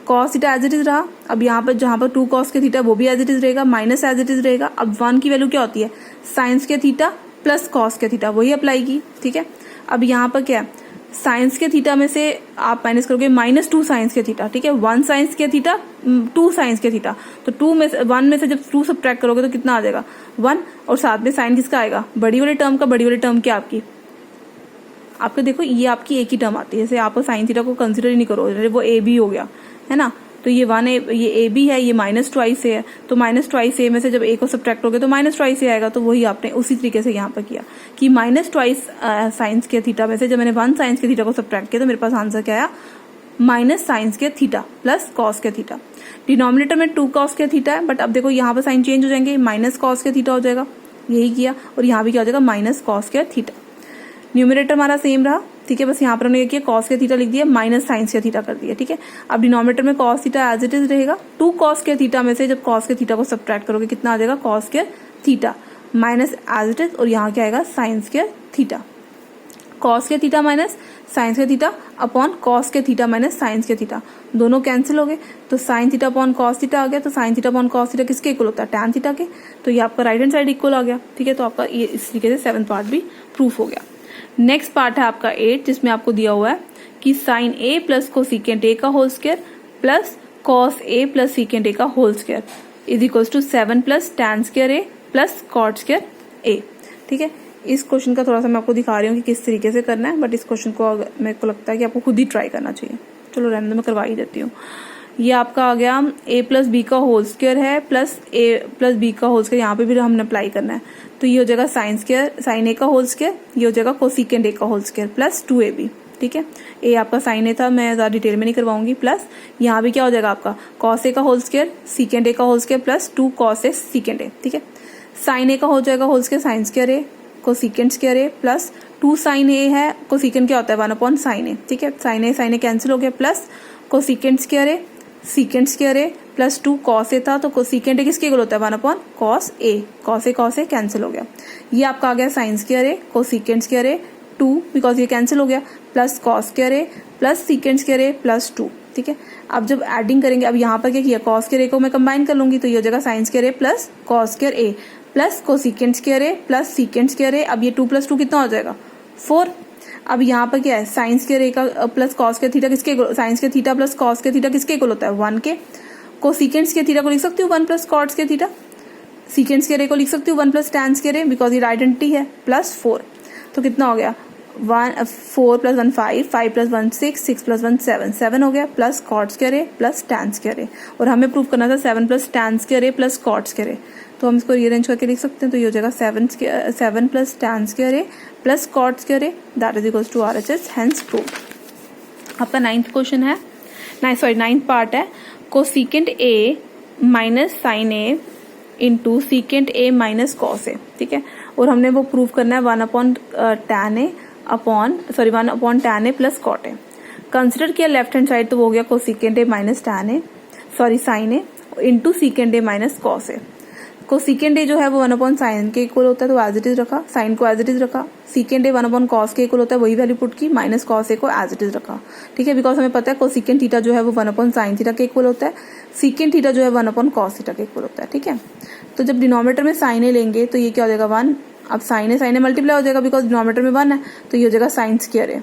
cos theta as it is रहा। अब यहाँ पर जहां पर 2 कॉस के थीटा वो भी एज इट इज रहेगा, माइनस एज इट इज रहेगा। अब 1 की वैल्यू क्या होती है, साइंस के थीटा प्लस कॉस के थीटा, वही अप्लाई की। ठीक है, अब यहाँ पर क्या है, साइंस के थीटा में से आप माइनस करोगे माइनस 2 साइंस के थीटा। ठीक है, 1 साइंस के थीटा 2 साइंस के थीटा, तो 1 में से जब 2 सब्ट्रैक्ट करोगे तो कितना आ जाएगा 1, और साथ में साइन किसका आएगा, बड़ी वाली टर्म का। बड़ी वाली टर्म क्या आपके देखो ये आपकी एक ही टर्म आती है, जैसे आप साइन थीटा को कंसिडर ही नहीं करो, वो ए बी हो गया है ना, तो ये 1 ये ए बी है, ये माइनस ट्वाइस ए है, तो माइनस ट्वाइस ए में से जब ए को सब्ट्रैक्ट करोगे तो माइनस ट्वाइस ए आएगा, तो वही आपने उसी तरीके से यहाँ पर किया कि माइनस ट्वाइस साइंस के थीटा में से जब मैंने 1 साइंस के थीटा को सब्ट्रैक्ट किया तो मेरे पास आंसर क्या आया, माइनस साइंस के थीटा प्लस कॉस के थीटा। डिनोमिनेटर में 2 कॉस के थीटा है, बट अब देखो यहाँ पर साइन चेंज हो जाएंगे, माइनस कॉस के थीटा हो जाएगा, यही किया, और यहाँ भी क्या हो जाएगा माइनस कॉस के थीटा। न्यूमरेटर हमारा सेम रहा। ठीक है, बस यहाँ पर हमने क्या किया, कॉस के थीटा लिख दिया, माइनस साइंस के थीटा कर दिया। ठीक है, अब डिनोमिनेटर में cos theta as it is रहेगा, 2 कॉस के थीटा में से जब कॉस के थीटा को सब्ट्रैक्ट करोगे कितना आ जाएगा, कॉस के theta minus as it is, और यहाँ क्या आएगा साइंस के थीटा। कॉस के थीटा माइनस साइंस के थीटा अपॉन कॉस के थीटा माइनस साइंस के थीटा, दोनों कैंसिल हो गए, तो sine theta upon cos theta आ गया, तो sine theta upon cos theta किसके इक्वल होता है, टैन थीटा के, तो ये आपका राइट हैंड साइड इक्वल आ गया। ठीक है, तो आपका ये इस तरीके से 7th पार्ट भी प्रूफ हो गया। नेक्स्ट पार्ट है आपका 8, जिसमें आपको दिया हुआ है कि sine A plus cosecant a का होल स्क्वायर प्लस कॉस ए प्लस सीकेंट ए का whole square is equals to 7 plus tan square A plus cot square a. ठीक है, इस क्वेश्चन का थोड़ा सा मैं आपको दिखा रही हूँ कि किस तरीके से करना है, बट इस क्वेश्चन को मेरे को लगता है कि आपको खुद ही ट्राई करना चाहिए। चलो रहने दो, मैं करवा ही देती हूँ। ये आपका आ गया a प्लस बी का होल स्क्वायर है प्लस a प्लस बी का होल स्क्वायर, यहाँ पे भी हमने अप्लाई करना है, तो ये हो जाएगा साइन ए का होल स्क्वायर, ये हो जाएगा कोसिकेंट ए का होल स्क्वायर प्लस 2ab। ठीक है, ए आपका साइन ए था, मैं ज्यादा डिटेल में नहीं करवाऊंगी, प्लस यहाँ भी क्या हो जाएगा आपका कॉस ए का होल स्क्वायर सीकेंट ए का whole square plus 2 cos A secant A. ठीक है, साइन ए का हो जाएगा whole square sine square A cosecant square A plus 2 sine A है, कोसिकेंट क्या होता है 1 अपॉन साइन ए, ठीक है, साइन ए कैंसिल हो गया, प्लस कोसिकेंट स्क्वायर ए सीकेंट स्क्वायर ए प्लस 2 कॉस ए था, तो कोसिकेंट ए किसके इक्वल होता है 1 अपॉन कॉस ए कैंसिल हो गया। ये आपका आ गया sign square A cosecant square A 2 because ये कैंसिल हो गया, प्लस कॉस स्क्वायर ए प्लस सीकेंट स्क्वायर ए प्लस 2, ठीक है। अब जब एडिंग करेंगे, अब यहाँ पर क्या किया, कॉस स्क्वायर ए को मैं कंबाइन कर लूंगी, तो ये हो जाएगा साइन स्क्वायर ए प्लस कॉस स्क्वायर ए प्लस कोसिकेंट स्क्वायर ए प्लस सीकेंट स्क्वायर ए। अब ये 2 + 2 कितना हो जाएगा 4। अब यहाँ पर क्या है, साइन स्क्वायर ए का प्लस कॉस स्क्वायर थीटा किसके, sign square theta plus cos square theta किसके इक्वल होता है 1 के। कोसिकेंट स्क्वायर थीटा को लिख सकती हूँ 1 plus cot square theta, secant square a को लिख सकती हूँ 1 plus tan square a because ये आइडेंटिटी है, प्लस 4। तो कितना हो गया 4 + 1 5, 5 + 1 6, 6 + 1 7, 7 हो गया, प्लस कॉट स्क्वायर ए प्लस टैन स्क्वायर ए, और हमें प्रूव करना था 7 प्लस टैन स्क्वायर ए प्लस कॉट स्क्वायर ए, तो हम इसको रीअरेंज करके लिख सकते हैं। तो ये हो जाएगा 7 plus tan square A plus cot square a that is equals to RHS, hence proved. आपका 9th क्वेश्चन है, 9th पार्ट है, cosecant A minus sine a into secant a minus cos a, ठीक है, और हमने वो प्रूव करना है 1 upon tan A plus cot a. Consider किया लेफ्ट हैंड साइड, तो वो हो गया cosecant A minus sine a into secant a minus cos A. Cosecant A जो है वो 1 अपॉन साइन के इक्वल होता है, तो एज इट इज रखा, साइन को एज इट इज रखा, सीकेंट ए 1 अपॉन कॉस के इक्वल होता है, वही वैल्यू पुट की, माइनस कॉस ए को एज इट इज रखा, ठीक है, बिकॉज हमें पता है कोसिकेंट थीटा जो है वो 1 अपॉन साइन थीटा के इक्वल होता है, सीकेंट थीटा जो है 1 अपॉन कॉस थीटा के इक्वल होता है, ठीक है। तो जब डिनोमिनेटर में साइन ए लेंगे तो ये क्या हो जाएगा 1, अब साइन ए मल्टीप्लाई हो जाएगा बिकॉज डिनोमिनेटर में 1 है, तो ये हो जाएगा साइन स्क्वायर ए,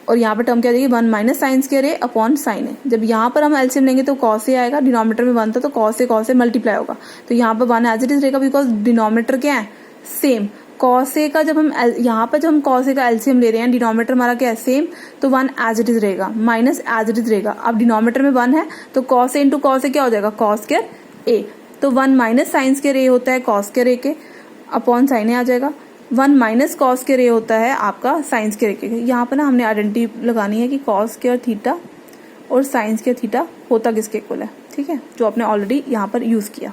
और यहाँ पर टर्म क्या जाएगी 1 minus sine square a upon sine A. जब यहाँ पर हम एलसीएम लेंगे तो कॉस ए आएगा, डिनोमिनेटर में 1 था तो कॉस ए मल्टीप्लाई होगा, तो यहाँ पर 1 एज इट इज रहेगा बिकॉज डिनोमिनेटर क्या है सेम। कॉस ए का जब हम यहाँ पर जब हम कॉस ए का एलसीएम ले रहे हैं, डिनोमिनेटर हमारा क्या है सेम, तो 1 एज इट इज रहेगा, माइनस एज इट इज रहेगा। अब डिनोमिनेटर में 1 है तो cos A into cos A क्या हो जाएगा कॉस स्क्वायर ए, तो 1 माइनस साइन स्क्वायर ए होता है कॉस स्क्वायर ए के अपॉन साइन ए आ जाएगा, 1 माइनस कॉस स्क्वायर ए होता है आपका साइन स्क्वायर ए के। यहाँ पर ना हमने आइडेंटिटी लगानी है कि कॉस स्क्वायर थीटा और साइन स्क्वायर थीटा होता किसके इक्वल है, ठीक है, जो आपने ऑलरेडी यहाँ पर यूज किया।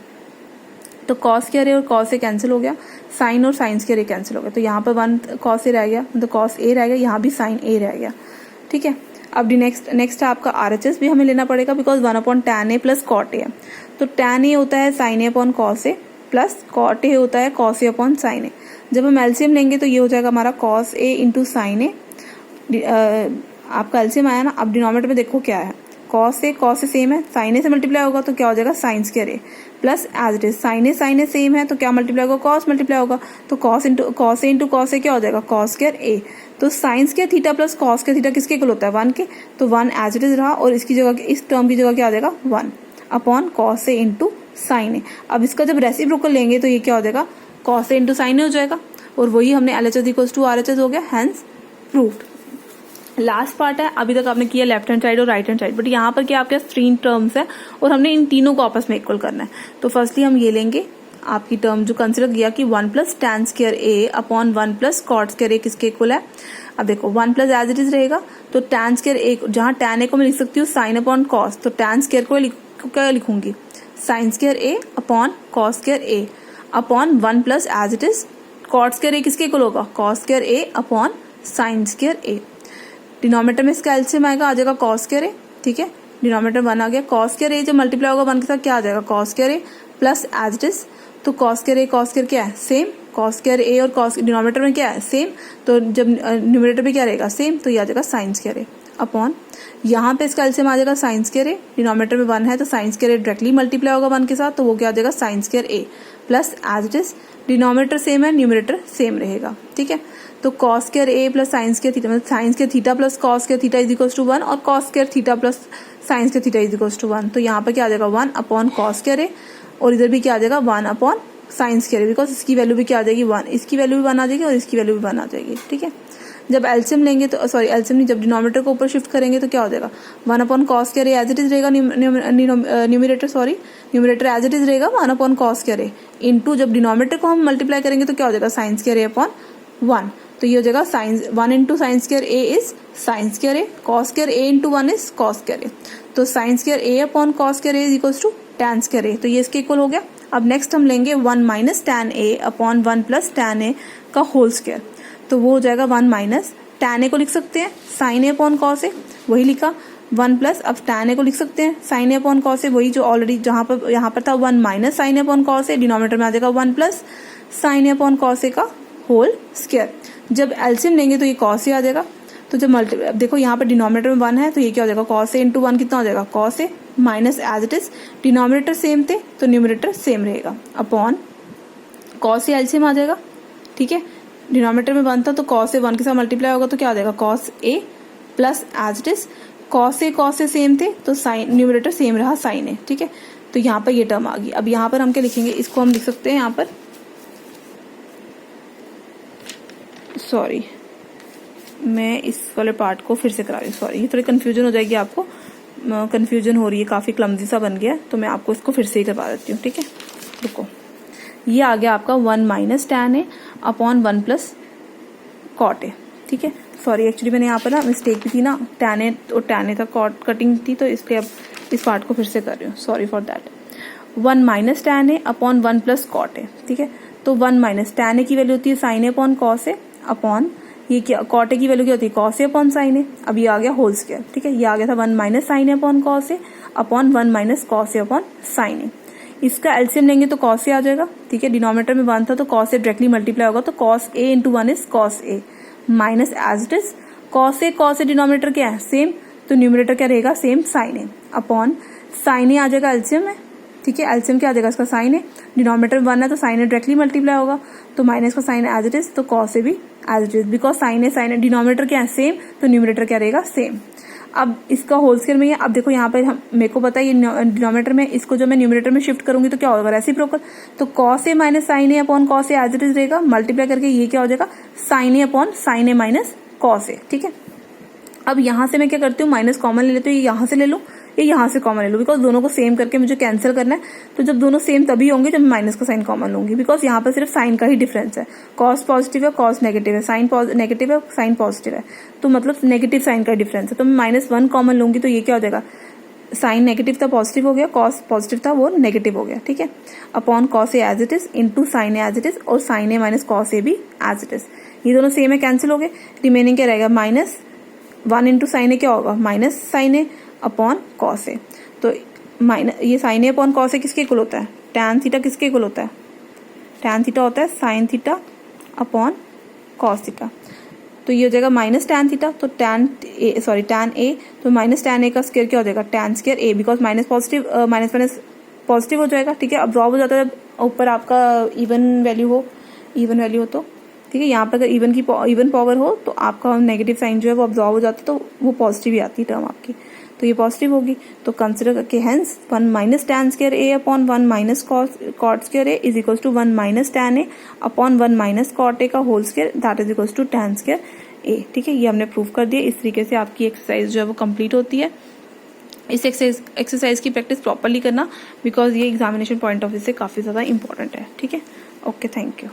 तो कॉस स्क्वायर ए और कॉस ए कैंसिल हो गया, साइन और साइन स्क्वायर ए कैंसिल हो गया, तो यहाँ पर 1 कॉस ए रह गया, मतलब कॉस ए रह गया, यहाँ भी साइन ए रह गया, ठीक है। अब नेक्स्ट आपका RHS भी हमें लेना पड़ेगा because 1 upon tan A plus cot A है, तो टैन ए होता है sine A upon cos A plus cot A होता है cos A upon sine A. जब हम एलसीएम लेंगे तो ये हो जाएगा हमारा cos A into sine A, आपका एलसीएम आया ना। अब डिनोमिनेटर में देखो क्या है, कॉस ए सेम है, साइन ए से मल्टीप्लाई होगा तो क्या हो जाएगा sine square A plus as it is sine A same है तो क्या मल्टीप्लाई होगा कॉस मल्टीप्लाई होगा, तो cos A into cos A क्या हो जाएगा कॉस स्क्वायर ए। तो sine square theta plus cos square theta किसके इक्वल होता है 1 के, तो 1 एज इट इज रहा, और इसकी जगह इस टर्म की जगह क्या आ जाएगा 1 upon cos A into sine ए। अब इसका जब रेसिप्रोकल लेंगे तो ये क्या हो जाएगा कॉस ए इंटू साइन ए हो जाएगा, और वही हमने LHS इक्वल्स टू RHS हो गया, हेंस प्रूव्ड। लास्ट पार्ट है, अभी तक आपने किया लेफ्ट हैंड साइड और राइट हैंड साइड, बट यहाँ पर क्या आपके 3 टर्म्स है और हमने इन तीनों को आपस में इक्वल करना है। तो फर्स्टली हम ये लेंगे आपकी टर्म जो कंसिडर किया कि 1 plus tan square a upon 1 plus cot square a किसके इक्वल है। अब देखो 1 प्लस एज इट इज रहेगा, तो टैन स्क्वायर ए, जहां टैन ए को मैं लिख सकती हूँ साइन अपॉन कॉस, तो टैन स्क्वायर को क्या लिखूंगी sine square a upon cos square a upon 1 plus as it is cot square a किसके इक्वल होगा cos square a upon sine square a. Denominator में इसका एलसीएम आएगा, आ जाएगा कॉस स्क्वायर ए, ठीक है, डिनोमिनेटर 1 आ गया, कॉस स्क्वायर ए जब मल्टीप्लाई होगा 1 के साथ क्या आ जाएगा cos square A plus as it is, तो कॉस स्क्वायर क्या है सेम, कॉस स्क्वायर ए और कॉस डिनोमिनेटर में क्या है सेम, तो जब न्यूमरेटर में क्या रहेगा सेम, तो ये आ जाएगा साइन स्क्वायर ए अपॉन, यहाँ पे इसका एलसीएम आ जाएगा साइन स्क्वायर ए, डिनोमिनेटर में 1 है तो sine square A directly multiply होगा 1 के साथ, तो वो क्या आ जाएगा sine square A plus as it is, denominator same है न्यूमरेटर सेम रहेगा, ठीक है। तो कॉस स्क्वायर ए प्लस साइन स्क्वायर थीटा, मतलब sine square theta plus cos square theta is equals to 1 और cos square theta plus sine square theta is equals to 1, तो यहाँ पे क्या आ जाएगा 1 अपॉन कॉस स्क्वायर ए, और इधर भी क्या आ जाएगा 1 upon sine square a, because इसकी वैल्यू भी क्या आ जाएगी 1, इसकी वैल्यू भी 1 आ जाएगी और इसकी वैल्यू भी 1 आ जाएगी, ठीक है। जब एलसीएम लेंगे तो एलसीएम नहीं, जब डिनोमिनेटर को ऊपर शिफ्ट करेंगे तो क्या हो जाएगा 1 upon cos square A as it is रहेगा, न्यूमरेटर एज इट इज रहेगा 1 अपॉन कॉस स्क्वायर ए इंटू, जब डिनोमिनेटर को हम मल्टीप्लाई करेंगे तो क्या हो जाएगा साइन स्क्वायर ए अपॉन 1, तो ये हो जाएगा sine 1 into sine square a is sine square a, cos square A into 1 is cos square ए, तो sine square a upon cos square a is equals to tan square ए, तो ये इसके इक्वल हो गया। अब नेक्स्ट हम लेंगे 1 minus tan a upon 1 plus tan a का होल स्क्वायर, तो वो हो जाएगा 1 माइनस tan a को लिख सकते हैं sin a upon cos a, वही लिखा 1 प्लस, अब tan a को लिख सकते हैं sin a upon cos a, वही जो ऑलरेडी जहां पर यहाँ पर था 1 minus sin a upon cos a, denominator में आ जाएगा 1 plus sin a upon cos a का होल स्क्वायर। जब एलसीएम लेंगे तो ये cos a आ जाएगा, तो जब अब देखो यहाँ पर डिनोमिनेटर में 1 है तो ये क्या हो जाएगा cos a इंटू 1 कितना हो जाएगा cos a minus as it is denominator same थे तो न्यूमरेटर सेम रहेगा अपॉन cos a एलसीएम आ जाएगा। ठीक है, डिनोमिनेटर में 1 था तो cos a 1 के साथ मल्टीप्लाई होगा तो क्या आ जाएगा cos a plus as it is cos a same थे तो साइन न्यूमरेटर सेम रहा sin a। ठीक है, तो यहाँ पर ये टर्म आ गई। अब यहाँ पर हम क्या लिखेंगे, इसको हम लिख सकते हैं यहाँ पर, सॉरी मैं इस वाले पार्ट को फिर से करा रही हूँ, सॉरी ये थोड़ी कंफ्यूजन हो जाएगी, आपको कंफ्यूजन हो रही है, काफी क्लमजी सा बन गया, तो मैं आपको इसको फिर से ही करवा देती हूँ। ठीक है, रुको, ये आ गया आपका 1 minus tan a upon 1 plus cot a। ठीक है, सॉरी एक्चुअली मैंने यहाँ पर ना मिस्टेक भी थी ना, tan a और tan a का कॉट कटिंग थी, तो इसलिए अब इस पार्ट को फिर से कर रही हूँ, sorry for that. 1 minus tan a upon 1 plus cot a। ठीक है, तो 1 माइनस tan a की वैल्यू होती है sin a upon cos a upon ये क्या cot a की वैल्यू क्या होती है cos a upon sin a। अब ये आ गया होल स्क्वायर। ठीक है, ये आ गया था 1 minus sin a upon cos a upon 1 minus cos a upon sin a। इसका एलसीएम लेंगे तो cos a आ जाएगा। ठीक है, डिनोमिनेटर में 1 था तो cos a डायरेक्टली मल्टीप्लाई होगा तो cos a into 1 is cos a minus as it is cos a denominator क्या है सेम, तो न्यूमरेटर क्या रहेगा same sin a upon sin a आ जाएगा एलसीएम में। ठीक है, एलसीएम क्या आ जाएगा इसका sin a, डिनोमिनेटर में 1 है तो sin a डायरेक्टली मल्टीप्लाई होगा तो माइनस का साइन एज इट इज, तो cos a भी as it is, because sin a denominator क्या है सेम तो न्यूमरेटर क्या रहेगा सेम। अब इसका होल स्क्वायर में है, अब देखो यहाँ पर मेरे को पता है ये डिनोमिनेटर में, इसको जो मैं न्यूमरेटर में शिफ्ट करूंगी तो क्या होगा रेसिप्रोकल, तो cos a minus sin a upon cos a as it is रहेगा, मल्टीप्लाई करके ये क्या हो जाएगा sin a upon sin a minus cos a। ठीक है, अब यहाँ से मैं क्या करती हूँ माइनस कॉमन ले लेती हूँ, ये यहाँ से ले लो, ये यहाँ से कॉमन ले लो, बिकॉज दोनों को सेम करके मुझे कैंसिल करना है, तो जब दोनों सेम तभी होंगे जब मैं माइनस का साइन कॉमन लूंगी, बिकॉज यहाँ पर सिर्फ साइन का ही डिफरेंस है, कॉस पॉजिटिव है कॉस नेगेटिव है, साइन नेगेटिव है साइन पॉजिटिव है, तो मतलब नेगेटिव साइन का डिफरेंस है, तो मैं -1 कॉमन लूंगी तो ये क्या हो जाएगा साइन नेगेटिव था पॉजिटिव हो गया, कॉस पॉजिटिव था वो नेगेटिव हो गया। ठीक है, upon cos a as it is into sine a as it is और sine a minus cos a भी एज इट इज, ये दोनों सेम है कैंसिल हो गए, रिमेनिंग क्या रहेगा -1 इंटू साइन ए क्या होगा minus sine A upon cos a, तो माइनस ये sine A upon cos a किसके इक्वल होता है, tan थीटा किसके इक्वल होता है, tan थीटा होता है sine theta upon cos theta, तो ये हो जाएगा माइनस tan थीटा, तो tan a तो माइनस tan a का स्क्वायर क्या हो जाएगा tan square a, because minus positive minus positive हो जाएगा। ठीक है, अब्जॉर्ब हो जाता है जब ऊपर आपका इवन वैल्यू हो तो ठीक है, यहाँ पर अगर इवन पावर हो तो आपका नेगेटिव साइन जो है वो अब्जॉर्ब हो जाता है, तो वो पॉजिटिव ही आती है टर्म आपकी, तो ये पॉजिटिव होगी, तो कंसिडर करके hence 1 minus tan square a upon 1 minus cot square a is equal to 1 minus tan a upon 1 minus cot a का whole square that is equal to tan square a। ठीक है, ये हमने प्रूव कर दिया। इस तरीके से आपकी एक्सरसाइज जो है वो कंप्लीट होती है। इस एक्सरसाइज की प्रैक्टिस प्रॉपरली करना, बिकॉज ये एग्जामिनेशन पॉइंट ऑफ व्यू से काफी ज्यादा इंपॉर्टेंट है। ठीक है, ओके, थैंक यू।